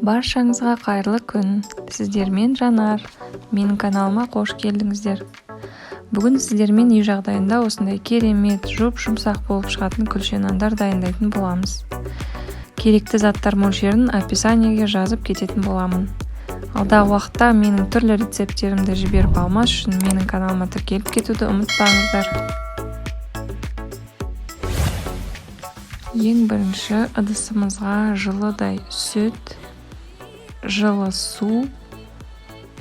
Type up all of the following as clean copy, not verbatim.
Баршаңызға қайырлы күн. Сіздермен Жанар. Менің каналыма қош келдіңіздер. Бүгін сіздермен үй жағдайында осындай керемет, жұмсақ болып шығатын күлше нандар дайындайтын боламыз. Керекті заттар мөлшерін описаниеге жазып кететін боламын. Алдағы уақытта менің түрлі рецепттерімді жіберіп алмас үшін менің каналыма тіркеліп кетуді ұмытпаңыздар. Ең бірінші ыдысымызға жылыдай сүт, жылы су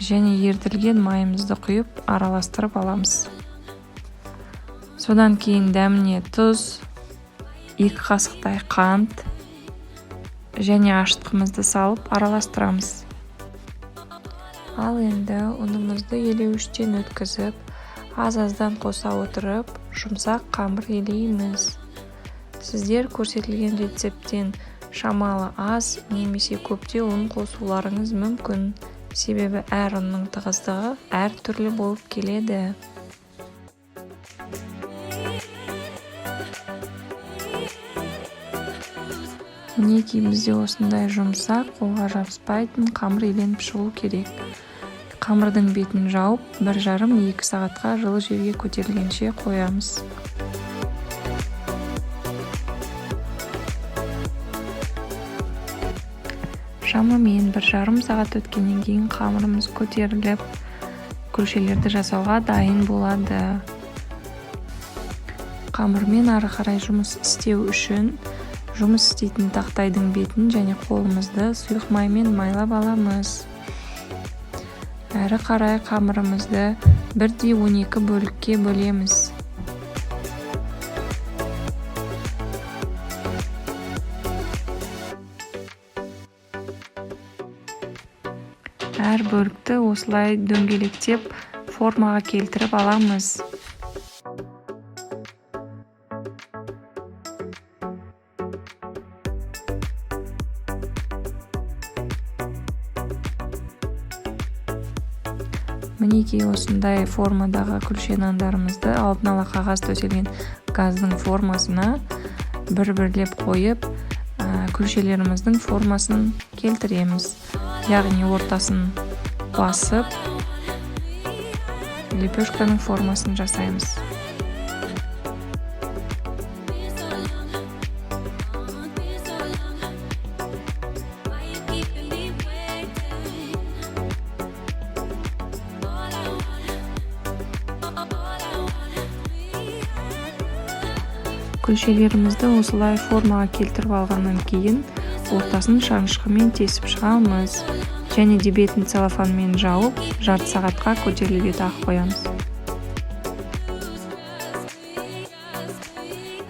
және ерітілген майымызды құйып араластырып аламыз. Содан кейін дәміне тұз, 2 қасықтай қант және ашытқымызды салып араластырамыз. Ал енді ұнымызды елеуіштен өткізіп, аз-аздан қоса отырып, жұмсақ қамыр елейміз. Сіздер көрсетілген рецепттен шамалы аз немесе көптеу ұн қосуларыңыз мүмкін, себебі әр ұнның тығыздығы әр түрлі болып келеді. Мінекей бізде осындай жұмсақ, қолға жабыспайтын қамыр еленіп шығу керек. Қамырдың бетін жауып, 1,5-2 сағатқа жылы жерге көтерілгенше қоямыз. Шамамен 1,5 сағат өткеннен кейін қамырымыз көтеріліп, күлшелерді жасауға дайын болады. Қамырмен ары қарай жұмыс істеу үшін жұмыс істейтін тақтайдың бетін және қолымызды сұйық маймен майлап аламыз. Әрі қарай қамырымызды 1/12 бөлікке бөлеміз. Әр бөлікті осылай дөңгелектеп формаға келтіріп аламыз. Мінекей осындай формадағы күлше нандарымызды алдын ала қағаз төселген газдың формасына бір-бірлеп қойып, күлшелеріміздің формасын келтіреміз. Яғни ортасын басып, лепешканың формасын жасаймыз. Күлшелерімізді осылай формаға келтіріп алғаннан кейін ортасын шанышқымен тесіп шығамыз және де бетін целлофанмен жауып, жарты сағатқа көтерілуге тағып қоямыз.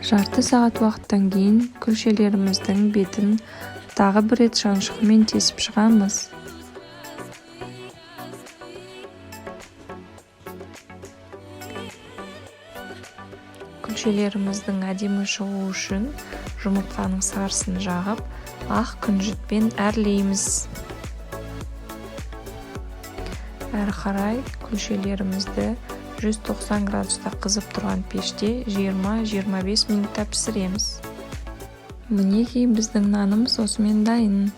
Жарты сағат уақыттан кейін күлшелеріміздің бетін тағы бір рет шанышқымен тесіп шығамыз. Күлшелеріміздің әдемі шығуы үшін жұмыртқаның сарысын жағып, ақ күнжітпен әрлейміз. Әрі қарай күлшелерімізді 190 градуста қызып тұрған пеште 20-25 минутта пісіреміз. Мінекей біздің нанымыз осымен дайын.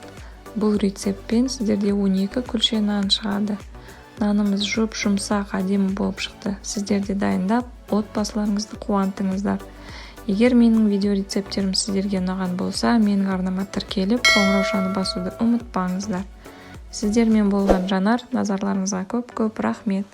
Бұл рецептпен сіздерде 12 күлше нан шығады. Нанымыз жұмсақ, әдемі болып шықты. Сіздерде дайындап, отбасыларыңызды қуантыңыздар. Егер менің видео рецепттерім сіздерге ұнаған болса, менің арнама тіркеліп, қоңыраушаны басуды ұмытпаңыздар. Сіздермен болған Жанар, назарларыңызға көп рахмет.